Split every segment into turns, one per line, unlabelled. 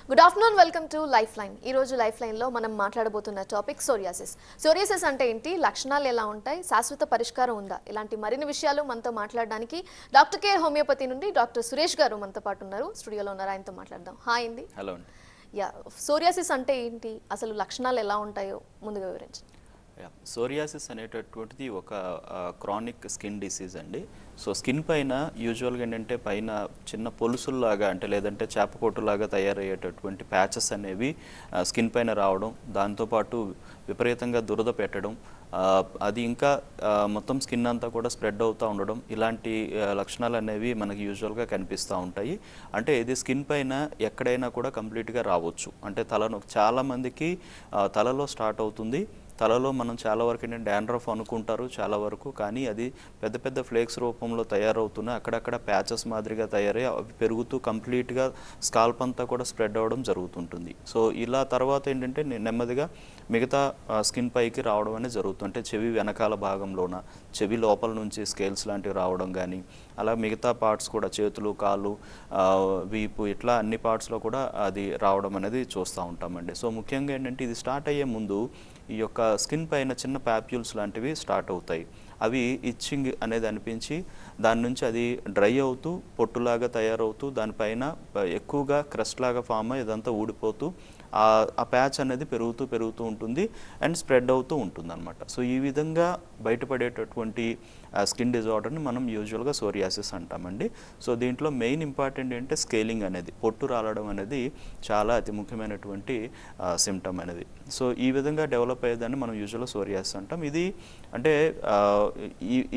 Good afternoon, welcome to life line. ఈ రోజు life లైన్లో మనం మాట్లాడబోతున్న టాపిక్ సోరియాసిస్. సోరియాసిస్ అంటే ఏంటి, లక్షణాలు ఎలా ఉంటాయి, శాశ్వత పరిష్కారం ఉందా, ఇలాంటి మరిన్ని విషయాలు మనతో మాట్లాడడానికి డాక్టర్ కేర్ హోమియోపతి నుండి డాక్టర్ సురేష్ గారు మనతో పాటు ఉన్నారు. స్టూడియోలో ఉన్నారు, ఆయనతో మాట్లాడదాం. హాయ్ అండి.
హలో.
యా, సోరియాసిస్ అంటే ఏంటి, అసలు లక్షణాలు ఎలా ఉంటాయో ముందుగా వివరించండి.
సోరియాసిస్ అనేటటువంటిది ఒక క్రానిక్ స్కిన్ డిసీజ్ అండి. సో స్కిన్ పైన యూజువల్గా ఏంటంటే పైన చిన్న పొలుసుల్లాగా అంటే లేదంటే చేపకోటులాగా తయారయ్యేటటువంటి ప్యాచెస్ అనేవి స్కిన్ పైన రావడం, దాంతోపాటు విపరీతంగా దురద పెట్టడం, అది ఇంకా మొత్తం స్కిన్ అంతా కూడా స్ప్రెడ్ అవుతూ ఉండడం, ఇలాంటి లక్షణాలు అనేవి మనకి యూజువల్గా కనిపిస్తూ ఉంటాయి. అంటే ఇది స్కిన్ పైన ఎక్కడైనా కూడా కంప్లీట్గా రావచ్చు. అంటే చాలామందికి తలలో స్టార్ట్ అవుతుంది. తలలో మనం చాలా వరకు ఏంటంటే డాండ్రఫ్ అనుకుంటారు చాలా వరకు, కానీ అది పెద్ద పెద్ద ఫ్లేక్స్ రూపంలో తయారవుతున్నాయి. అక్కడక్కడ ప్యాచెస్ మాదిరిగా తయారై అవి పెరుగుతూ కంప్లీట్గా స్కాల్ప్ అంతా కూడా స్ప్రెడ్ అవ్వడం జరుగుతుంటుంది. సో ఇలా తర్వాత ఏంటంటే నెమ్మదిగా మిగతా స్కిన్ పైకి రావడం అనేది జరుగుతుంది. అంటే చెవి వెనకాల భాగంలోన, చెవి లోపల నుంచి స్కేల్స్ లాంటివి రావడం కానీ, అలా మిగతా పార్ట్స్ కూడా చేతులు, కాళ్ళు, వీపు, ఇట్లా అన్ని పార్ట్స్లో కూడా అది రావడం అనేది చూస్తూ ఉంటామండి. సో ముఖ్యంగా ఏంటంటే ఇది స్టార్ట్ అయ్యే ముందు ఈ యొక్క స్కిన్ పైన చిన్న ప్యాప్యూల్స్ లాంటివి స్టార్ట్ అవుతాయి. అవి ఇచ్చింగ్ అనేది అనిపించి దాని నుంచి అది డ్రై అవుతూ పొట్టులాగా తయారవుతూ దానిపైన ఎక్కువగా క్రస్ట్ లాగా ఫామ్ అయ్యి ఇదంతా ఊడిపోతూ ఆ ప్యాచ్ అనేది పెరుగుతూ ఉంటుంది అండ్ స్ప్రెడ్ అవుతూ ఉంటుంది అనమాట. సో ఈ విధంగా బయటపడేటటువంటి స్కిన్ డిజార్డర్ని మనం యూజువల్గా సోరియాసిస్ అంటామండి. సో దీంట్లో మెయిన్ ఇంపార్టెంట్ ఏంటంటే స్కేలింగ్ అనేది, పొట్టు రాలడం అనేది చాలా అతి ముఖ్యమైనటువంటి సిమ్టమ్ అనేది. సో ఈ విధంగా డెవలప్ అయ్యేదాన్ని మనం యూజువల్గా సోరియాసిస్ అంటాం. ఇది అంటే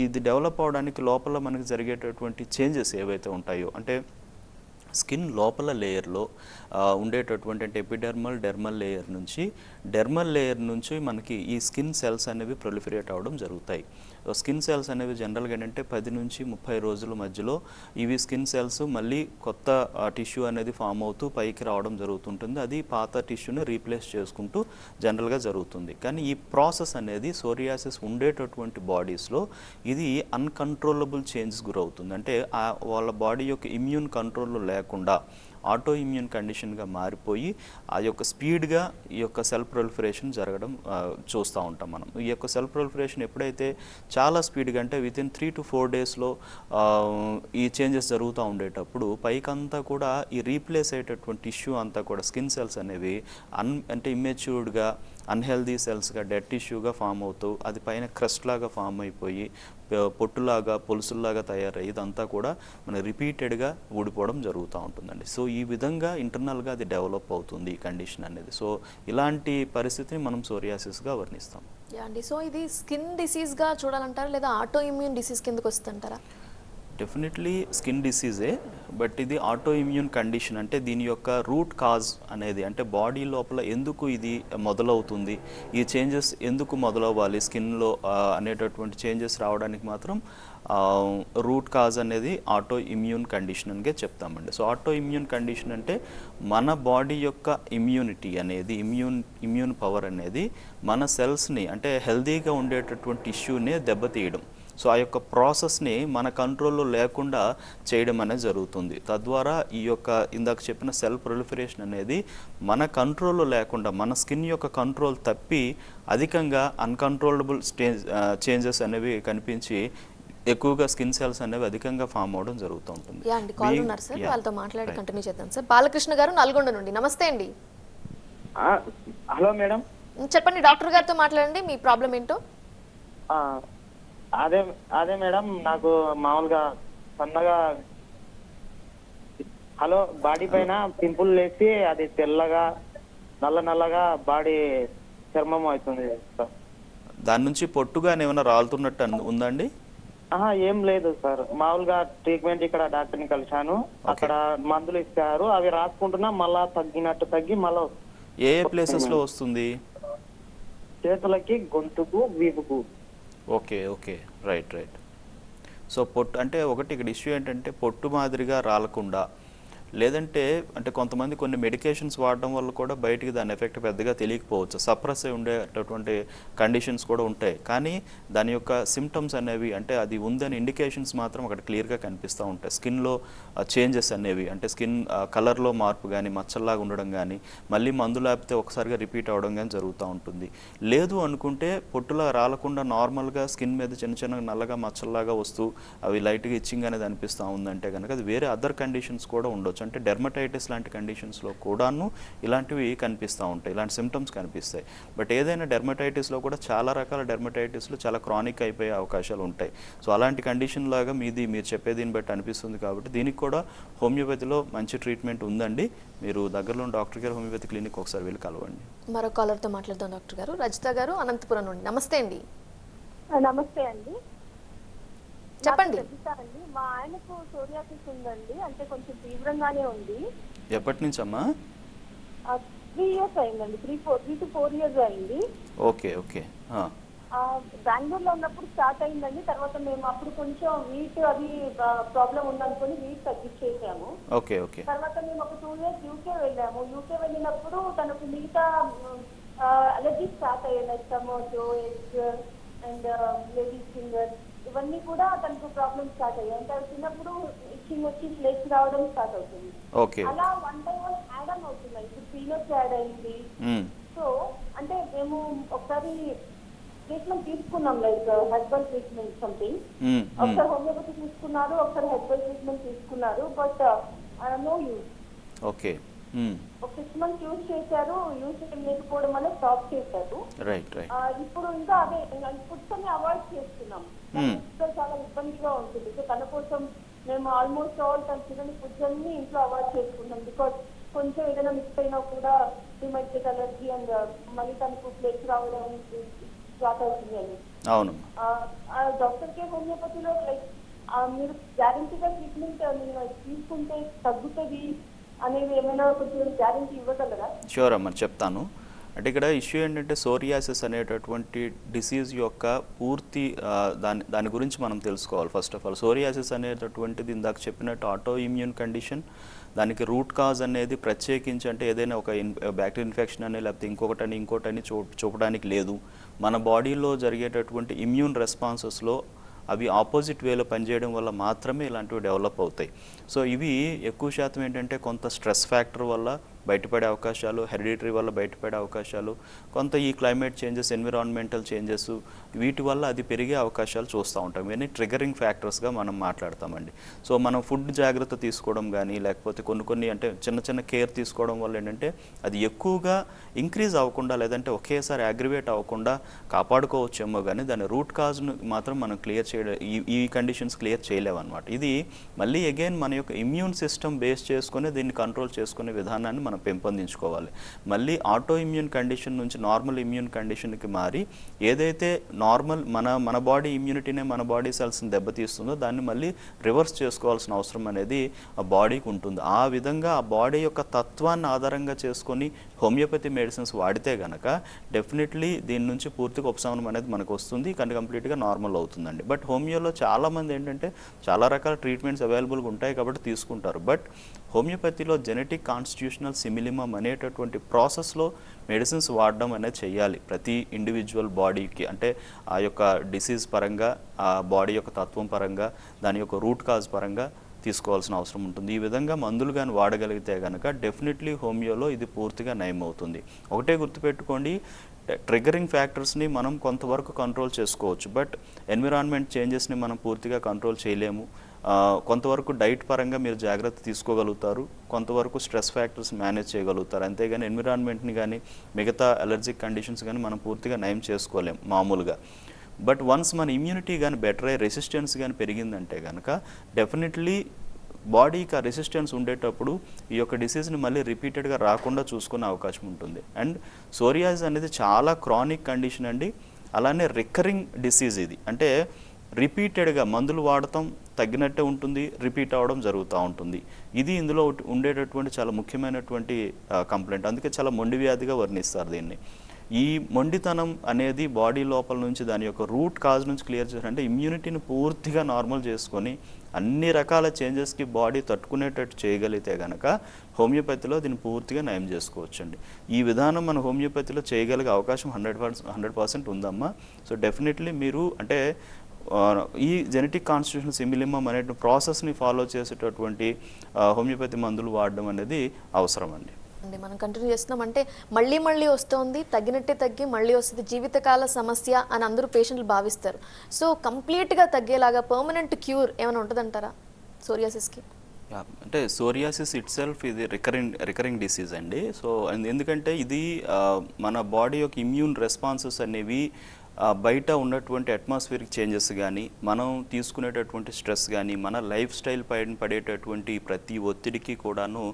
ఇది డెవలప్ అవడానికి లోపల మనకి జరిగేటటువంటి చేంజెస్ ఏవైతే ఉంటాయో, అంటే స్కిన్ లోపల లేయర్లో ఉండేటటువంటి అంటే డెర్మల్ లేయర్ నుంచి మనకి ఈ స్కిన్ సెల్స్ అనేవి ప్రొలిఫరేట్ అవ్వడం జరుగుతాయి. స్కిన్ సెల్స్ అనేవి జనరల్గా ఏంటంటే 10 నుంచి 30 రోజుల మధ్యలో ఇవి స్కిన్ సెల్స్ మళ్ళీ కొత్త టిష్యూ అనేది ఫామ్ అవుతూ పైకి రావడం జరుగుతుంటుంది. అది పాత టిష్యూని రీప్లేస్ చేసుకుంటూ జనరల్గా జరుగుతుంది. కానీ ఈ ప్రాసెస్ అనేది సోరియాసిస్ ఉండేటటువంటి బాడీస్లో ఇది అన్కంట్రోలబుల్ చేంజెస్ గురవుతుంది. అంటే వాళ్ళ బాడీ యొక్క ఇమ్యూన్ కంట్రోల్లో లేకుండా ఆటో ఇమ్యూన్ కండిషన్గా మారిపోయి ఆ యొక్క స్పీడ్గా ఈ యొక్క సెల్ ప్రొలిఫరేషన్ జరగడం చూస్తూ ఉంటాం మనం. ఈ యొక్క సెల్ ప్రొలిఫరేషన్ ఎప్పుడైతే చాలా స్పీడ్గా అంటే వితిన్ 3 to 4 డేస్లో ఈ చేంజెస్ జరుగుతూ ఉండేటప్పుడు పైకంతా కూడా ఈ రీప్లేస్ అయ్యేటటువంటి టిష్యూ అంతా కూడా స్కిన్ సెల్స్ అనేవి అంటే ఇమ్మెచ్యూర్డ్గా అన్హెల్దీ సెల్స్గా డెడ్ టిష్యూగా ఫామ్ అవుతూ అది పైన క్రస్ట్ లాగా ఫామ్ అయిపోయి పొట్టులాగా పొలుసుల్లాగా తయారయ్యి ఇదంతా కూడా మన రిపీటెడ్గా ఊడిపోవడం జరుగుతూ ఉంటుందండి. సో ఈ విధంగా ఇంటర్నల్గా అది డెవలప్ అవుతుంది ఈ కండిషన్ అనేది. సో ఇలాంటి పరిస్థితిని మనం సోరియాసిస్గా వర్ణిస్తాం.
అండి, సో ఇది స్కిన్ డిసీజ్గా చూడాలంటారా లేదా ఆటో ఇమ్యూన్ డిసీజ్ కిందకు వస్తుంటారా?
డెఫినెట్లీ స్కిన్ డిసీజే, బట్ ఇది ఆటో ఇమ్యూన్ కండిషన్. అంటే దీని యొక్క రూట్ కాజ్ అనేది అంటే బాడీ లోపల ఎందుకు ఇది మొదలవుతుంది, ఈ చేంజెస్ ఎందుకు మొదలవ్వాలి స్కిన్లో అనేటటువంటి చేంజెస్ రావడానికి మాత్రం రూట్ కాజ్ అనేది ఆటో ఇమ్యూన్ కండిషన్ అనిగా చెప్తామండి. సో ఆటో ఇమ్యూన్ కండిషన్ అంటే మన బాడీ యొక్క ఇమ్యూనిటీ అనేది ఇమ్యూన్ పవర్ అనేది మన సెల్స్ని అంటే హెల్తీగా ఉండేటటువంటి టిష్యూని దెబ్బతీయడం. సో ఆ యొక్క ప్రాసెస్ని మన కంట్రోల్లో లేకుండా చేయడం అనేది జరుగుతుంది. తద్వారా ఈ యొక్క ఇందాక చెప్పిన సెల్ ప్రొలిఫరేషన్ అనేది మన కంట్రోల్లో లేకుండా మన స్కిన్ యొక్క కంట్రోల్ తప్పి అధికంగా అన్కంట్రోలబుల్ చేంజెస్ అనేవి కనిపించి ఎక్కువగా స్కిన్ సెల్స్ అనేవి అధికంగా ఫామ్ అవడం జరుగుతూ ఉంటుంది.
వాళ్ళతో మాట్లాడి కంటిన్యూ చేద్దాం సార్. బాలకృష్ణ గారు నల్గొండ నుండి, నమస్తే అండి.
హలో మేడం,
చెప్పండి, డాక్టర్ గారితో మాట్లాడండి, మీ ప్రాబ్లం ఏంటో.
అదే మేడం, నాకు మామూలుగా సన్నగా బాడీ పైన పింపుల్ లేచి అది తెల్లగా నల్లగా బాడీ చర్మం అవుతుంది సార్.
దాని నుంచి పొట్టుగా ఏమైనా రాలుతున్నట్టు ఉందండి?
ఏం లేదు సార్, మామూలుగా ట్రీట్మెంట్ ఇక్కడ డాక్టర్ని కలిశాను, అక్కడ మందులు ఇచ్చారు, అవి రాసుకుంటున్నా మళ్ళా తగ్గి మళ్ళా.
ఏ ప్లేసెస్ లో వస్తుంది?
చేతులకి, గొంతుకు, వీపుకు.
Okay, right. సో పొట్టు అంటే ఒకటి ఇక్కడ ఇష్యూ ఏంటంటే పొట్టు మాదిరిగా రాలకుండా లేదంటే అంటే కొంతమంది కొన్ని మెడికేషన్స్ వాడడం వల్ల కూడా బయటికి దాని ఎఫెక్ట్ పెద్దగా తెలియకపోవచ్చు, సప్రెస్ అయి ఉండేటటువంటి కండిషన్స్ కూడా ఉంటాయి. కానీ దాని యొక్క సిమ్టమ్స్ అనేవి అంటే అది ఉందని ఇండికేషన్స్ మాత్రం అక్కడ క్లియర్గా కనిపిస్తూ ఉంటాయి. స్కిన్లో చేంజెస్ అనేవి అంటే స్కిన్ కలర్లో మార్పు కానీ, మచ్చల్లాగా ఉండడం కానీ, మళ్ళీ మందు లేకపోతే ఒకసారిగా రిపీట్ అవ్వడం కానీ జరుగుతూ ఉంటుంది. లేదు అనుకుంటే పొట్టులా రాలకుండా నార్మల్గా స్కిన్ మీద చిన్న చిన్న నల్లగా మచ్చల్లాగా వస్తూ అవి లైట్గా ఇచ్చింగ్ అనేది అనిపిస్తూ ఉందంటే కనుక అది వేరే అదర్ కండిషన్స్ కూడా ఉండొచ్చు. అంటే డెర్మటైటిస్ లాంటి కండిషన్స్లో కూడాను ఇలాంటివి కనిపిస్తూ ఉంటాయి, ఇలాంటి సిమ్టమ్స్ కనిపిస్తాయి. బట్ ఏదైనా డెర్మటైటిస్లో కూడా చాలా రకాల డెర్మటైటిస్లు చాలా క్రానిక్ అయిపోయే అవకాశాలు ఉంటాయి. సో అలాంటి కండిషన్ లాగా మీరు చెప్పేదిని బట్టి అనిపిస్తుంది. కాబట్టి దీనికి కూడా హోమియోపతిలో మంచి ట్రీట్మెంట్ ఉందండి. మీరు దగ్గరలో డాక్టర్ గారు హోమియోపతి క్లినిక్ ఒకసారి వెళ్ళి కలవండి.
మరో కాలర్తో మాట్లాడదాం డాక్టర్ గారు. రజిత గారు అనంతపురం నుండి. నమస్తే అండి.
నమస్తే అండి,
చెప్పండి.
అండి మా ఆయనకు సోరియాసిస్ ఉందండి, అంటే కొంచెం తీవ్రంగానే ఉంది.
ఎప్పటి నుంచి అమ్మా?
3 years అయిందండి, 3 to 4 years అయింది.
Okay okay.
బెంగళూరులో ఉన్నప్పుడు స్టార్ట్ అయిందండి. తర్వాత మేము అప్పుడు కొంచెం వీట్ అది ప్రాబ్లం ఉందనుకుని వీట్ తగ్గించేసాము.
Okay okay.
తర్వాత మేము ఒక 2 years యూకే వెళ్ళాము. యూకే వెళ్ళినప్పుడు తనకు మిగతా అలర్జీ స్టార్ట్ అయ్యాయి, tomato, egg and ladies finger, ఇవన్నీ కూడా తనకు ప్రాబ్లమ్ స్టార్ట్ అయ్యాయి. అంటే చిన్నప్పుడు ఇచ్చింగ్ వచ్చి ప్లేస్ రావడం స్టార్ట్ అవుతుంది. అలా 1 by 1 యాడ్ ఆన్ అవుతున్నాయి. ఇప్పుడు పీనట్స్ యాడ్ అయింది. సో అంటే మేము ఒకసారి ట్రీట్మెంట్ తీసుకున్నాం, లైక్ హెర్బల్ ట్రీట్మెంట్ సంథింగ్. ఒకసారి హోమియోపతి తీసుకున్నారు, ఒకసారి హెర్బల్ ట్రీట్మెంట్ తీసుకున్నారు. But no use.
ఓకే.
ఒక 6 months యూజ్ చేశారు, యూజ్ చేయలేకపోవడం వల్ల స్టాప్ చేశారు. ఇప్పుడు ఇంకా అదే ఫుడ్స్ అన్ని అవాయిడ్ చేస్తున్నాం. చాలా ఇబ్బందిగా ఉంటుంది. సో తన కోసం మేము ఆల్మోస్ట్ ఆల్ తన తినని ఫుడ్స్ అన్ని ఇంట్లో అవాయిడ్ చేసుకున్నాం. బికాస్ కొంచెం ఏదైనా మిక్స్ అయినా కూడా రిమైటెడ్ అలర్జీ అండ్ మళ్ళీ తనకు ప్లేస్ రావడం స్టార్ట్ అవుతుంది అని.
అవును.
డాక్టర్ కే హోమియోపతిలో లైక్ మీరు గ్యారంటీగా ట్రీట్మెంట్ తీసుకుంటే తగ్గుతుంది అనేది ఏమైనా కొంచెం గ్యారంటీ ఇవ్వగలరా?
షూర్ అమ్మ, చెప్తాను. అంటే ఇక్కడ ఇష్యూ ఏంటంటే సోరియాసిస్ అనేటటువంటి డిసీజ్ యొక్క పూర్తి దాని గురించి మనం తెలుసుకోవాలి. ఫస్ట్ ఆఫ్ ఆల్ సోరియాసిస్ అనేటటువంటిది ఇందాక చెప్పినట్టు ఆటో ఇమ్యూన్ కండిషన్. దానికి రూట్ కాజ్ అనేది ప్రత్యేకించి అంటే ఏదైనా ఒక బ్యాక్టీరియల్ ఇన్ఫెక్షన్ అని లేకపోతే ఇంకోటని చూపడానికి లేదు. మన బాడీలో జరిగేటటువంటి ఇమ్యూన్ రెస్పాన్సెస్లో అవి ఆపోజిట్ వేలో పనిచేయడం వల్ల మాత్రమే ఇలాంటివి డెవలప్ అవుతాయి. సో ఇవి ఎక్కువ శాతం ఏంటంటే కొంత స్ట్రెస్ ఫ్యాక్టర్ వల్ల బయటపడే అవకాశాలు, హెరిడిటరీ వల్ల బయటపడే అవకాశాలు, కొంత ఈ క్లైమేట్ చేంజెస్, ఎన్విరాన్మెంటల్ చేంజెస్ వీటి వల్ల అది పెరిగే అవకాశాలు చూస్తూ ఉంటాం. ఇవన్నీ ట్రిగరింగ్ ఫ్యాక్టర్స్గా మనం మాట్లాడతామండి. సో మనం ఫుడ్ జాగ్రత్త తీసుకోవడం కానీ లేకపోతే కొన్ని అంటే చిన్న కేర్ తీసుకోవడం వల్ల ఏంటంటే అది ఎక్కువగా ఇంక్రీజ్ అవ్వకుండా లేదంటే ఒకేసారి అగ్రివేట్ అవ్వకుండా కాపాడుకోవచ్చేమో కానీ దాని రూట్ కాజ్ను మాత్రం మనం క్లియర్ చేయడం ఈ కండిషన్స్ క్లియర్ చేయలేమన్నమాట. ఇది మళ్ళీ అగైన్ మన యొక్క ఇమ్యూన్ సిస్టమ్ బేస్ చేసుకుని దీన్ని కంట్రోల్ చేసుకునే విధానాన్ని మనం పెంపొందించుకోవాలి. మళ్ళీ ఆటో ఇమ్యూన్ కండిషన్ నుంచి నార్మల్ ఇమ్యూన్ కండిషన్కి మారి ఏదైతే నార్మల్ మన బాడీ ఇమ్యూనిటీనే మన బాడీ సెల్స్ని దెబ్బతీస్తుందో దాన్ని మళ్ళీ రివర్స్ చేసుకోవాల్సిన అవసరం అనేది ఆ బాడీకి ఉంటుంది. ఆ విధంగా ఆ బాడీ యొక్క తత్వాన్ని ఆధారంగా చేసుకొని హోమియోపతి మెడిసిన్స్ వాడితే కనుక డెఫినెట్లీ దీని నుంచి పూర్తిగా ఉపశమనం అనేది మనకు వస్తుంది, కానీ కంప్లీట్గా నార్మల్ అవుతుందండి. బట్ హోమియోలో చాలామంది ఏంటంటే చాలా రకాల ట్రీట్మెంట్స్ అవైలబుల్గా ఉంటాయి కాబట్టి తీసుకుంటారు. బట్ హోమియోపతిలో జెనెటిక్ కాన్స్టిట్యూషనల్ సిమిలిమం అనేటటువంటి ప్రాసెస్లో మెడిసిన్స్ వాడడం అనేది చేయాలి ప్రతి ఇండివిజువల్ బాడీకి. అంటే ఆ యొక్క డిసీజ్ పరంగా, ఆ బాడీ యొక్క తత్వం పరంగా, దాని యొక్క రూట్ కాజ్ పరంగా తీసుకోవాల్సిన అవసరం ఉంటుంది. ఈ విధంగా మందులు కానీ వాడగలిగితే కనుక డెఫినెట్లీ హోమియోలో ఇది పూర్తిగా నయం అవుతుంది. ఒకటే గుర్తుపెట్టుకోండి, ట్రిగరింగ్ ఫ్యాక్టర్స్ని మనం కొంతవరకు కంట్రోల్ చేసుకోవచ్చు, బట్ ఎన్విరాన్మెంట్ చేంజెస్ని మనం పూర్తిగా కంట్రోల్ చేయలేము. కొంతవరకు డైట్ పరంగా మీరు జాగ్రత్త తీసుకోగలుగుతారు, కొంతవరకు స్ట్రెస్ ఫ్యాక్టర్స్ మేనేజ్ చేయగలుగుతారు. అంతేగాని ఎన్విరాన్మెంట్ని కానీ మిగతా అలర్జిక్ కండిషన్స్ కానీ మనం పూర్తిగా నయం చేసుకోలేము మామూలుగా. బట్ వన్స్ మన ఇమ్యూనిటీ కానీ బెటర్ అయ్యి రెసిస్టెన్స్ కానీ పెరిగిందంటే కనుక డెఫినెట్లీ బాడీకి ఆ రెసిస్టెన్స్ ఉండేటప్పుడు ఈ యొక్క డిసీజ్ని మళ్ళీ రిపీటెడ్గా రాకుండా చూసుకునే అవకాశం ఉంటుంది. అండ్ సోరియాసిస్ అనేది చాలా క్రానిక్ కండిషన్ అండి. అలానే రికరింగ్ డిసీజ్ ఇది. అంటే రిపీటెడ్గా మందులు వాడటం తగ్గినట్టే ఉంటుంది, రిపీట్ అవ్వడం జరుగుతూ ఉంటుంది. ఇది ఇందులో ఉండేటటువంటి చాలా ముఖ్యమైనటువంటి కంప్లైంట్. అందుకే చాలా మొండి వ్యాధిగా వర్ణిస్తారు దీన్ని. ఈ మొండితనం అనేది బాడీ లోపల నుంచి దాని యొక్క రూట్ కాజ్ నుంచి క్లియర్ చేయాలంటే ఇమ్యూనిటీని పూర్తిగా నార్మల్ చేసుకొని అన్ని రకాల చేంజెస్కి బాడీ తట్టుకునేటట్టు చేయగలిగితే కనుక హోమియోపతిలో దీన్ని పూర్తిగా నయం చేసుకోవచ్చండి. ఈ విధానం మన హోమియోపతిలో చేయగలిగే అవకాశం 100% ఉందమ్మా. సో డెఫినెట్లీ మీరు అంటే ఈ జెనెటిక్ కాన్స్టిట్యూషన్ సిమిలిమం అనే ప్రాసెస్ని ఫాలో చేసేటటువంటి హోమియోపతి మందులు వాడడం అనేది అవసరం అండి.
మనం కంటిన్యూ చేస్తున్నాం అంటే మళ్ళీ వస్తుంది, తగ్గినట్టే తగ్గి మళ్ళీ వస్తుంది, జీవితకాల సమస్య అని అందరూ పేషెంట్లు భావిస్తారు. సో కంప్లీట్గా తగ్గేలాగా పర్మనెంట్ క్యూర్ ఏమైనా ఉంటుందంటారా సోరియాసిస్కి?
అంటే సోరియాసిస్ ఇట్ సెల్ఫ్ ఇది రికరింగ్ డిసీజ్ అండి. సో ఎందుకంటే ఇది మన బాడీ యొక్క ఇమ్యూన్ రెస్పాన్సెస్ అనేవి బయట ఉన్నటువంటి అట్మాస్ఫియరిక్ చేంజెస్ కానీ, మనం తీసుకునేటటువంటి స్ట్రెస్ కానీ, మన లైఫ్ స్టైల్ పైన పడేటటువంటి ప్రతి ఒత్తిడికి కూడాను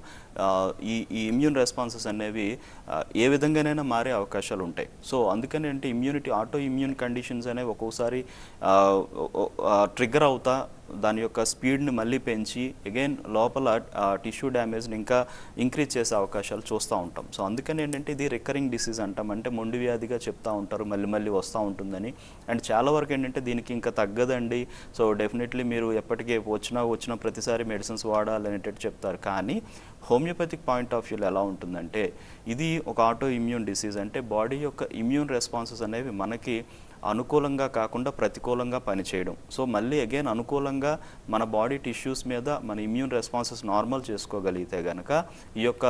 ఈ ఇమ్యూన్ రెస్పాన్సెస్ అనేవి ఏ విధంగానైనా మారే అవకాశాలు ఉంటాయి. సో అందుకని అంటే ఇమ్యూనిటీ ఆటో ఇమ్యూన్ కండిషన్స్ అనేవి ఒక్కోసారి ట్రిగ్గర్ అవుతా దాని యొక్క స్పీడ్ని మళ్ళీ పెంచి అగైన్ లోపల టిష్యూ డ్యామేజ్ని ఇంకా ఇంక్రీజ్ చేసే అవకాశాలు చూస్తూ ఉంటాం. సో అందుకని ఏంటంటే ఇది రికరింగ్ డిసీజ్ అంటాం. అంటే మొండి వ్యాధిగా చెప్తూ ఉంటారు, మళ్ళీ వస్తూ ఉంటుందని. అండ్ చాలా వరకు ఏంటంటే దీనికి ఇంకా తగ్గదండి, సో డెఫినెట్లీ మీరు ఎప్పటికీ వచ్చిన ప్రతిసారి మెడిసిన్స్ వాడాలనేటట్టు చెప్తారు. కానీ హోమియోపతిక్ పాయింట్ ఆఫ్ వ్యూలో ఎలా ఉంటుందంటే ఇది ఒక ఆటో ఇమ్యూన్ డిసీజ్. అంటే బాడీ యొక్క ఇమ్యూన్ రెస్పాన్సెస్ అనేవి మనకి అనుకూలంగా కాకుండా ప్రతికూలంగా పనిచేయడం. సో మళ్ళీ అగైన్ అనుకూలంగా మన బాడీ టిష్యూస్ మీద మన ఇమ్యూన్ రెస్పాన్సెస్ నార్మల్ చేసుకోగలిగితే కనుక ఈ యొక్క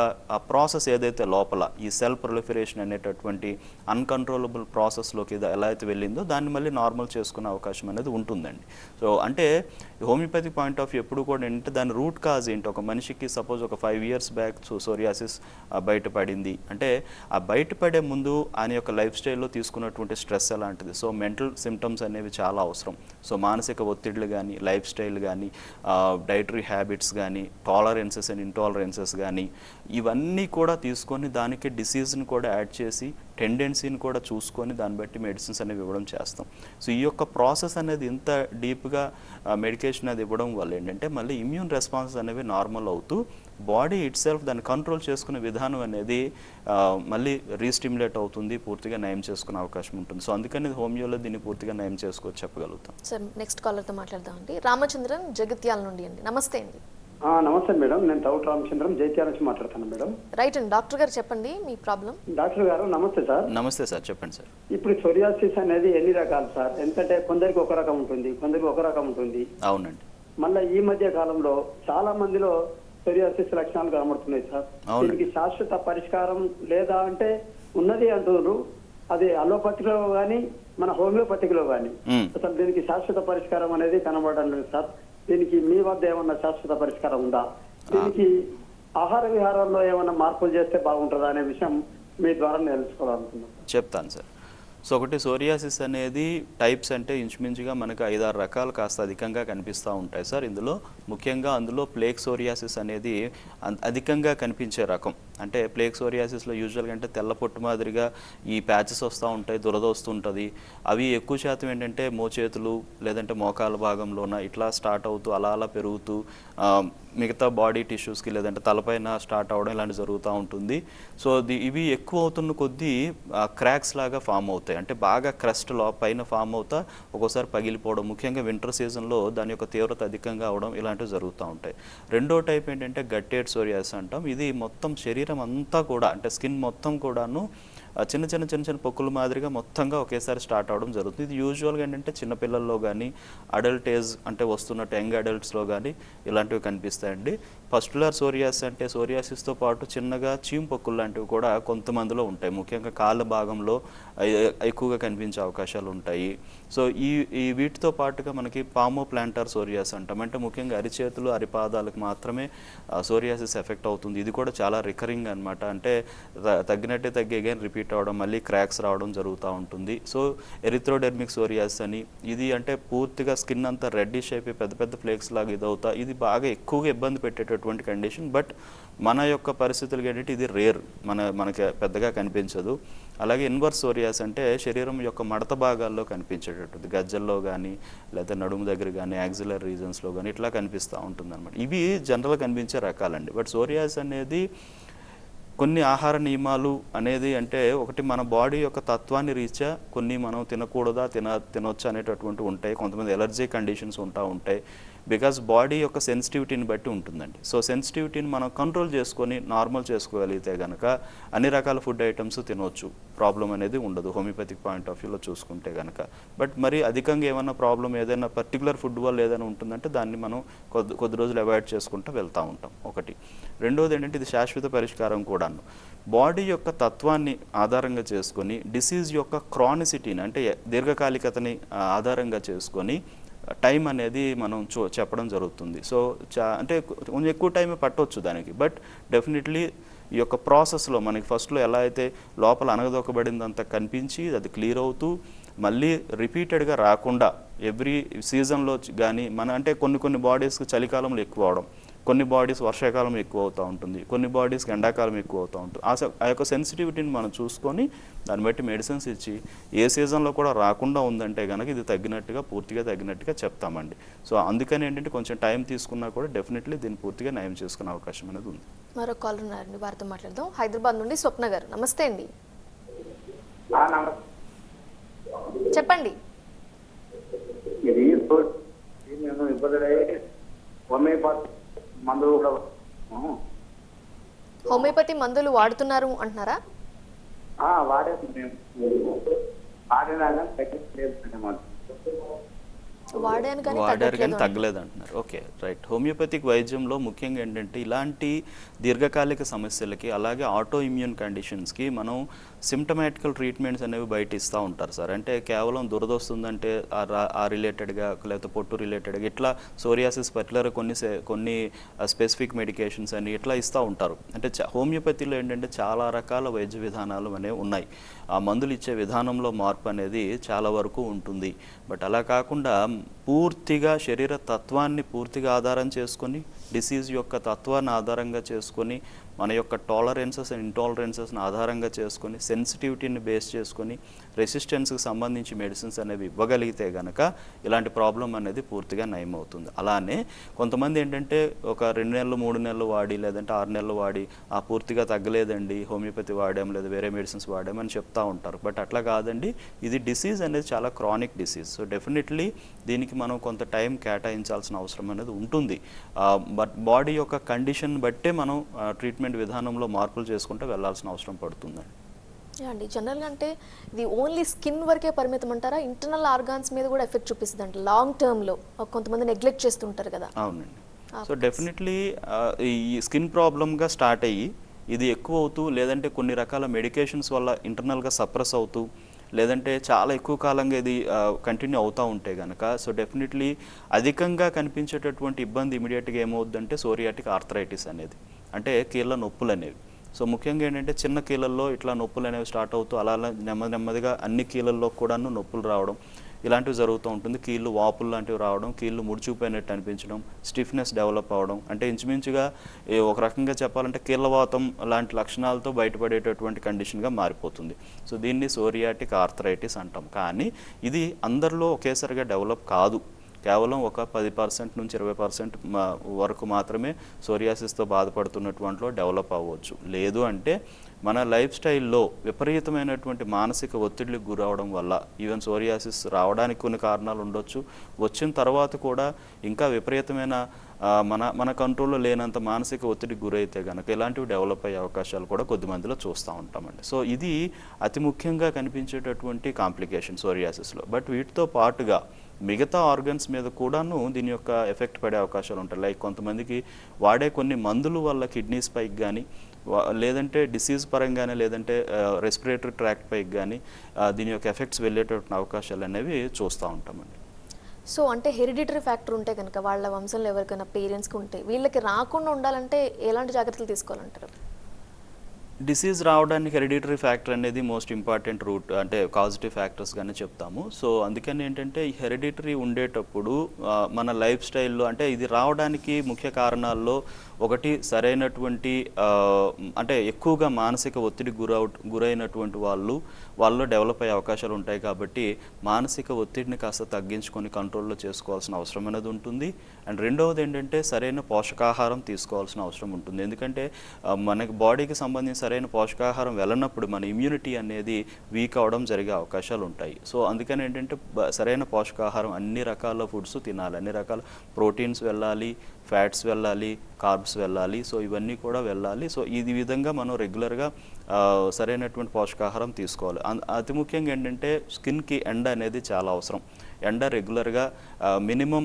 ప్రాసెస్ ఏదైతే లోపల ఈ సెల్ ప్రొలిఫరేషన్ అనేటటువంటి అన్కంట్రోలబుల్ ప్రాసెస్లోకి ఎలా అయితే వెళ్ళిందో దాన్ని మళ్ళీ నార్మల్ చేసుకునే అవకాశం అనేది ఉంటుందండి. సో అంటే హోమియోపతిక్ పాయింట్ ఆఫ్ వ్యూ ఎప్పుడు కూడా ఏంటంటే దాని రూట్ కాజ్ ఏంటి, ఒక మనిషికి సపోజ్ ఒక 5 years బ్యాక్ సోరియాసిస్ బయటపడింది అంటే ఆ బయటపడే ముందు ఆయన యొక్క లైఫ్ స్టైల్లో తీసుకున్నటువంటి స్ట్రెస్ ఎలాంటిది. సో మెంటల్ సిమ్టమ్స్ అనేవి చాలా అవసరం. సో మానసిక ఒత్తిడులు కానీ, లైఫ్ స్టైల్ కానీ, డైటరీ హ్యాబిట్స్ కానీ, టాలరెన్సెస్ అండ్ ఇంటాలరెన్సెస్ కానీ ఇవన్నీ కూడా తీసుకొని దానికి డిసీజ్ని కూడా యాడ్ చేసి టెండెన్సీని కూడా చూసుకొని దాన్ని బట్టి మెడిసిన్స్ అనేవి ఇవ్వడం చేస్తాం. సో ఈ యొక్క ప్రాసెస్ అనేది ఇంత డీప్గా మెడికేషన్ అది ఇవ్వడం వల్ల ఏంటంటే మళ్ళీ ఇమ్యూన్ రెస్పాన్స్ అనేవి నార్మల్ అవుతూ బాడీ ఇట్ సెల్ఫ్ దాన్ని కంట్రోల్ చేసుకునే విధానం అనేది మళ్ళీ రీస్టిమ్యులేట్ అవుతుంది, పూర్తిగా నయం చేసుకునే అవకాశం ఉంటుంది. సో అందుకని హోమియోలో దీన్ని పూర్తిగా నయం చేసుకోవచ్చు చెప్పగలుగుతాం.
సార్ నెక్స్ట్ కాలర్తో మాట్లాడదామండి. రామచంద్రన్ జగిత్యాల నుండి అండి. నమస్తే అండి.
నమస్తే మేడం, నేను తౌట్ రామచంద్రం జైత్యాల నుంచి మాట్లాడుతాను మేడం.
రైట్ అండి, డాక్టర్ గారు చెప్పండి మీ ప్రాబ్లం.
డాక్టర్ గారు నమస్తే సార్.
నమస్తే సార్, చెప్పండి సార్.
ఇప్పుడు సోరియాసిస్ అనేది ఎన్ని రకాలు సార్? ఎందుకంటే కొందరికి ఒక రకం ఉంటుంది, కొందరికి ఒక రకం ఉంటుంది.
అవునండి.
మళ్ళీ ఈ మధ్య కాలంలో చాలా మందిలో సోరియాసిస్ లక్షణాలు కనబడుతున్నాయి సార్. దీనికి శాశ్వత పరిష్కారం లేదా అంటే ఉన్నది అంటున్నారు, అది అలోపతిలో కానీ మన హోమియోపతిలో కానీ అసలు దీనికి శాశ్వత పరిష్కారం అనేది కనబడడం లేదు సార్. దీనికి మీ వద్ద ఏమన్నా శాశ్వత పరిష్కారం ఉందా? దీనికి ఆహార విహారంలో ఏమన్నా మార్పులు చేస్తే బాగుంటుందా అనే విషయం మీ ద్వారా తెలుసుకోవాలనుకున్నాను.
చెప్తాను సార్. సో ఒకటి సోరియాసిస్ అనేది టైప్స్ అంటే ఇంచుమించుగా మనకు 5-6 రకాలు కాస్త అధికంగా కనిపిస్తూ ఉంటాయి సార్. ముఖ్యంగా అందులో ప్లేక్ సోరియాసిస్ అనేది అధికంగా కనిపించే రకం. అంటే ప్లేక్ సోరియాసిస్లో యూజువల్గా అంటే తెల్ల పొట్టు మాదిరిగా ఈ ప్యాచెస్ వస్తూ ఉంటాయి, దురద వస్తుంటుంది. అవి ఎక్కువ శాతం ఏంటంటే మోచేతులు లేదంటే మోకాల భాగంలోన ఇట్లా స్టార్ట్ అవుతూ అలా పెరుగుతూ మిగతా బాడీ టిష్యూస్కి లేదంటే తలపైన స్టార్ట్ అవ్వడం ఇలాంటి జరుగుతూ ఉంటుంది. సో ఇవి ఎక్కువ అవుతున్న కొద్దీ క్రాక్స్ లాగా ఫామ్ అవుతాయి. అంటే బాగా క్రస్ట్ పైన ఫామ్ అవుతా ఒక్కోసారి పగిలిపోవడం, ముఖ్యంగా వింటర్ సీజన్లో దాని యొక్క తీవ్రత అధికంగా అవడం ఇలాంటివి జరుగుతూ ఉంటాయి. రెండో టైప్ ఏంటంటే గట్టెడ్ సోరియాసిస్ అంటాం. ఇది మొత్తం శరీరం అంతా కూడా అంటే స్కిన్ మొత్తం కూడాను చిన్న చిన్న పొక్కుల మాదిరిగా మొత్తంగా ఒకేసారి స్టార్ట్ అవడం జరుగుతుంది. ఇది యూజువల్గా ఏంటంటే చిన్నపిల్లల్లో కానీ అడల్ట్ ఏజ్ అంటే వస్తున్నట్టు యంగ్ అడల్ట్స్లో కానీ ఇలాంటివి కనిపిస్తాయండి. పస్టులర్ సోరియాసిస్ అంటే సోరియాసిస్తో పాటు చిన్నగా చీమ్ పొక్కులు లాంటివి కూడా కొంతమందిలో ఉంటాయి. ముఖ్యంగా కాళ్ళ భాగంలో ఎక్కువగా కనిపించే అవకాశాలు ఉంటాయి. సో ఈ వీటితో పాటుగా మనకి పామో ప్లాంటర్ సోరియాసిస్ అంటాం. అంటే ముఖ్యంగా అరిచేతులు అరిపాదాలకు మాత్రమే సోరియాసిస్ ఎఫెక్ట్ అవుతుంది. ఇది కూడా చాలా రికరింగ్ అనమాట. అంటే తగ్గినట్టే తగ్గి అగైన్ రిపీట్ అవడం, మళ్ళీ క్రాక్స్ రావడం జరుగుతూ ఉంటుంది. సో ఎరిథ్రోడెర్మిక్ సోరియాసిస్ అని ఇది అంటే పూర్తిగా స్కిన్ అంతా రెడ్డిష్ అయిపోయి పెద్ద ఫ్లేక్స్ లాగా ఇదవుతా. ఇది బాగా ఎక్కువగా ఇబ్బంది పెట్టేటటువంటి కండిషన్. బట్ మన యొక్క పరిస్థితులు ఏంటంటే ఇది రేర్, మనకి పెద్దగా కనిపించదు. అలాగే ఇన్వర్స్ సోరియాసిస్ అంటే శరీరం యొక్క మడత భాగాల్లో కనిపించేటటువంటి గజ్జల్లో కానీ లేదా నడుము దగ్గర కానీ యాక్సిలర్ రీజన్స్లో కానీ ఇట్లా కనిపిస్తూ ఉంటుంది అనమాట. ఇవి జనరల్గా కనిపించే రకాలండి. బట్ సోరియాసిస్ అనేది కొన్ని ఆహార నియమాలు అనేది అంటే ఒకటి మన బాడీ యొక్క తత్వాన్ని రీత్యా కొన్ని మనం తినకూడదా తినొచ్చా అనేటటువంటి ఉంటాయి. కొంతమంది ఎలర్జీ కండిషన్స్ ఉంటాయి. బికాస్ బాడీ యొక్క సెన్సిటివిటీని బట్టి ఉంటుందండి. సో సెన్సిటివిటీని మనం కంట్రోల్ చేసుకొని నార్మల్ చేసుకోగలిగితే కనుక అన్ని రకాల ఫుడ్ ఐటమ్స్ తినవచ్చు, ప్రాబ్లం అనేది ఉండదు హోమియోపతిక్ పాయింట్ ఆఫ్ వ్యూలో చూసుకుంటే కనుక. బట్ మరి అధికంగా ఏమన్నా ప్రాబ్లం ఏదైనా పర్టికులర్ ఫుడ్ వల్ల ఏదైనా ఉంటుందంటే దాన్ని మనం కొద్ది రోజులు అవాయిడ్ చేసుకుంటూ వెళ్తూ ఉంటాం ఒకటి. రెండోది ఏంటంటే ఇది శాశ్వత పరిష్కారం కూడాను. బాడీ యొక్క తత్వాన్ని ఆధారంగా చేసుకొని డిసీజ్ యొక్క క్రానిసిటీని అంటే దీర్ఘకాలికతని ఆధారంగా చేసుకొని టైం అనేది మనం చెప్పడం జరుగుతుంది. సో అంటే కొంచెం ఎక్కువ టైం పట్టవచ్చు దానికి. బట్ డెఫినెట్లీ ఈ యొక్క ప్రాసెస్లో మనకి ఫస్ట్లో ఎలా అయితే లోపల అనగదొక్కబడిందంతా కనిపించి అది క్లియర్ అవుతూ మళ్ళీ రిపీటెడ్గా రాకుండా ఎవ్రీ సీజన్లో కానీ అంటే కొన్ని బాడీస్కి చలికాలంలో ఎక్కువ అవడం, కొన్ని బాడీస్ వర్షాకాలం ఎక్కువ అవుతూ ఉంటుంది, కొన్ని బాడీస్కి ఎండాకాలం ఎక్కువ అవుతూ ఉంటుంది. ఆ యొక్క సెన్సిటివిటీని మనం చూసుకొని దాన్ని బట్టి మెడిసిన్స్ ఇచ్చి ఏ సీజన్లో కూడా రాకుండా ఉందంటే కనుక ఇది పూర్తిగా తగ్గినట్టుగా చెప్తామండి. సో అందుకని ఏంటంటే కొంచెం టైం తీసుకున్నా కూడా డెఫినెట్లీ దీన్ని పూర్తిగా నయం చేసుకునే అవకాశం అనేది ఉంది.
మరో కాల్ ఉన్నారండి, వారితో మాట్లాడదాం. హైదరాబాద్ నుండి స్వప్న గారు, నమస్తే అండి. చెప్పండి. హోమియోపతి మందులు వాడుతున్నారు అంటున్నారా? వాడారు కానీ
తగ్గలేదు అంటున్నారు. Okay, right. హోమియోపతిక్ వైద్యంలో ముఖ్యంగా ఏంటంటే ఇలాంటి దీర్ఘకాలిక సమస్యలకి అలాగే ఆటో ఇమ్యూన్ కండిషన్స్కి మనం సిమ్టమాటికల్ ట్రీట్మెంట్స్ అనేవి బయట ఇస్తూ ఉంటారు సార్. అంటే కేవలం దురదొస్తుందంటే ఆ రిలేటెడ్గా లేకపోతే పొట్టు రిలేటెడ్గా ఇట్లా సోరియాసిస్ పర్టికులర్ కొన్ని స్పెసిఫిక్ మెడికేషన్స్ అని ఇట్లా ఇస్తూ ఉంటారు. అంటే హోమియోపతిలో ఏంటంటే చాలా రకాల వైద్య విధానాలు అనేవి ఉన్నాయి. ఆ మందులు ఇచ్చే విధానంలో మార్పు అనేది చాలా వరకు ఉంటుంది. బట్ అలా కాకుండా పూర్తిగా శరీర తత్వాన్ని పూర్తిగా ఆధారం చేసుకొని డిసీజ్ యొక్క తత్వాన్ని ఆధారంగా చేసుకొని మన యొక్క టాలరెన్సెస్ అండ్ ఇంటాలరెన్సెస్ని ఆధారంగా చేసుకొని సెన్సిటివిటీని బేస్ చేసుకొని రెసిస్టెన్స్కి సంబంధించి మెడిసిన్స్ అనేవి ఇవ్వగలిగితే కనుక ఇలాంటి ప్రాబ్లం అనేది పూర్తిగా నయం అవుతుంది. అలానే కొంతమంది ఏంటంటే ఒక 2 నెలలు 3 నెలలు వాడి లేదంటే 6 నెలలు వాడి పూర్తిగా తగ్గలేదండి, హోమియోపతి వాడాం లేదా వేరే మెడిసిన్స్ వాడామని చెప్తూ ఉంటారు. బట్ అట్లా కాదండి, ఇది డిసీజ్ అనేది చాలా క్రానిక్ డిసీజ్. సో డెఫినెట్లీ దీనికి మనం కొంత టైం కేటాయించాల్సిన అవసరం అనేది ఉంటుంది. బట్ బాడీ యొక్క కండిషన్ బట్టే మనం ట్రీట్మెంట్ విధానంలో మార్పులు చేసుకుంటూ వెళ్లాల్సిన అవసరం పడుతుందండి.
అండి జనరల్గా అంటే ఇది ఓన్లీ స్కిన్ వరకే పరిమితం అంటారా? ఇంటర్నల్ ఆర్గాన్స్ మీద కూడా ఎఫెక్ట్ చూపిస్తుంది అంటే లాంగ్ టర్మ్లో కొంతమంది నెగ్లెక్ట్ చేస్తుంటారు కదా.
అవునండి. సో డెఫినెట్లీ ఈ స్కిన్ ప్రాబ్లమ్గా స్టార్ట్ అయ్యి ఇది ఎక్కువ అవుతూ లేదంటే కొన్ని రకాల మెడికేషన్స్ వల్ల ఇంటర్నల్గా సప్రెస్ అవుతూ లేదంటే చాలా ఎక్కువ కాలంగా ఇది కంటిన్యూ అవుతూ ఉంటే కనుక సో డెఫినెట్లీ అధికంగా కనిపించేటటువంటి ఇబ్బంది ఇమీడియట్గా ఏమవుద్దంటే సోరియాటిక్ ఆర్థరైటిస్ అనేది, అంటే కీళ్ళ నొప్పులు అనేవి. సో ముఖ్యంగా ఏంటంటే చిన్న కీళ్ళల్లో ఇట్లా నొప్పులు అనేవి స్టార్ట్ అవుతూ అలా నెమ్మదిగా అన్ని కీళ్ళల్లో కూడాను నొప్పులు రావడం ఇలాంటివి జరుగుతూ ఉంటుంది. కీళ్ళు వాపులు లాంటివి రావడం, కీళ్ళు ముడిచిపోయినట్టు అనిపించడం, స్టిఫ్నెస్ డెవలప్ అవ్వడం, అంటే ఇంచుమించుగా ఒక రకంగా చెప్పాలంటే కీళ్ళవాతం లాంటి లక్షణాలతో బయటపడేటటువంటి కండిషన్గా మారిపోతుంది. సో దీన్ని సోరియాటిక్ ఆర్థరైటిస్ అంటాం. కానీ ఇది అందరిలో ఒకేసారిగా డెవలప్ కాదు. కేవలం ఒక 10% నుంచి 20% వరకు మాత్రమే సోరియాసిస్తో బాధపడుతున్నటువంటిలో డెవలప్ అవ్వచ్చు. లేదు అంటే మన లైఫ్ స్టైల్లో విపరీతమైనటువంటి మానసిక ఒత్తిడికి గురవడం వల్ల ఈవెన్ సోరియాసిస్ రావడానికి కొన్ని కారణాలు ఉండొచ్చు. వచ్చిన తర్వాత కూడా ఇంకా విపరీతమైన మన కంట్రోల్లో లేనంత మానసిక ఒత్తిడికి గురైతే కనుక ఇలాంటివి డెవలప్ అయ్యే అవకాశాలు కూడా కొద్దిమందిలో చూస్తూ ఉంటామండి. సో ఇది అతి ముఖ్యంగా కనిపించేటటువంటి కాంప్లికేషన్ సోరియాసిస్లో. బట్ వీటితో పాటుగా మిగతా ఆర్గన్స్ మీద కూడాను దీని యొక్క ఎఫెక్ట్ పడే అవకాశాలు ఉంటాయి. లైక్ కొంతమందికి వాడే కొన్ని మందుల వల్ల కిడ్నీ స్పైక్ కానీ లేదంటే డిసీజ్ పరంగానే లేదంటే రెస్పిరేటరీ ట్రాక్ట్ పైకి కానీ దీని యొక్క ఎఫెక్ట్స్ వెళ్ళేటటువంటి అవకాశాలు అనేవి చూస్తూ ఉంటామండి.
సో అంటే హెరిడిటరీ ఫ్యాక్టర్ ఉంటే కనుక వాళ్ళ వంశంలో ఎవరికైనా పేరెంట్స్కి ఉంటే వీళ్ళకి రాకుండా ఉండాలంటే ఎలాంటి జాగ్రత్తలు తీసుకోవాలంటారు?
డిసీజ్ రావడానికి హెరిడిటరీ ఫ్యాక్టర్ అనేది మోస్ట్ ఇంపార్టెంట్ రూట్ అంటే కాజిటివ్ ఫ్యాక్టర్స్గానే చెప్తాము. సో అందుకని ఏంటంటే ఈ హెరిడిటరీ ఉండేటప్పుడు మన లైఫ్ స్టైల్లో అంటే ఇది రావడానికి ముఖ్య కారణాల్లో ఒకటి సరైనటువంటి అంటే ఎక్కువగా మానసిక ఒత్తిడికి గురైనటువంటి వాళ్ళలో డెవలప్ అయ్యే అవకాశాలు ఉంటాయి. కాబట్టి మానసిక ఒత్తిడిని కాస్త తగ్గించుకొని కంట్రోల్లో చేసుకోవాల్సిన అవసరం అనేది ఉంటుంది. అండ్ రెండవది ఏంటంటే సరైన పోషకాహారం తీసుకోవాల్సిన అవసరం ఉంటుంది. ఎందుకంటే మనకి బాడీకి సంబంధించిన సరైన పోషకాహారం వెళ్ళనప్పుడు మన ఇమ్యూనిటీ అనేది వీక్ అవడం జరిగే అవకాశాలు ఉంటాయి. సో అందుకని ఏంటంటే సరైన పోషకాహారం అన్ని రకాల ఫుడ్స్ తినాలి, అన్ని రకాల ప్రోటీన్స్ వెళ్ళాలి, ఫ్యాట్స్ వెళ్ళాలి, కార్బ్స్ వెళ్ళాలి. సో ఇవన్నీ కూడా వెళ్ళాలి. సో ఈ విధంగా మనం రెగ్యులర్గా సరైనటువంటి పోషకాహారం తీసుకోవాలి. అతి ముఖ్యంగా ఏంటంటే స్కిన్కి ఎండ అనేది చాలా అవసరం. ఎండ రెగ్యులర్గా మినిమం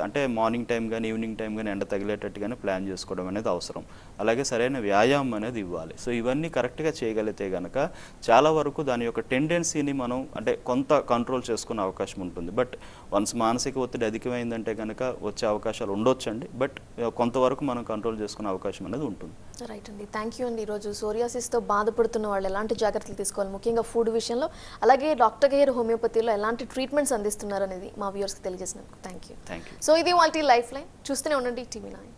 అంటే మార్నింగ్ టైం కానీ ఈవినింగ్ టైం కానీ ఎండ తగిలేటట్టుగానే ప్లాన్ చేసుకోవడం అనేది అవసరం. అలాగే సరైన వ్యాయామం అనేది ఇవ్వాలి. సో ఇవన్నీ కరెక్ట్గా చేయగలిగితే కనుక చాలా వరకు దాని యొక్క టెండెన్సీని మనం అంటే కొంత కంట్రోల్ చేసుకునే అవకాశం ఉంటుంది. బట్ వన్స్ మానసిక ఒత్తిడి అధికమైందంటే కనుక వచ్చే అవకాశాలు ఉండొచ్చండి. బట్ కొంతవరకు మనం కంట్రోల్ చేసుకునే అవకాశం అనేది ఉంటుంది.
రైట్ అండి, థ్యాంక్ యూ అండి. ఈరోజు సోరియాసిస్తో బాధపడుతున్న వాళ్ళు ఎలాంటి జాగ్రత్తలు తీసుకోవాలి, ముఖ్యంగా ఫుడ్ విషయంలో, అలాగే డాక్టర్ కేర్ హోమియోపతిలో ఎలాంటి ట్రీట్మెంట్స్ అందిస్తున్నారు అనేది మా వ్యూవర్స్కి తెలియజేసినందుకు thank you.
Thank you.
So ఇది వాళ్ళ లైఫ్ లైన్. చూస్తూనే ఉండండి TV9.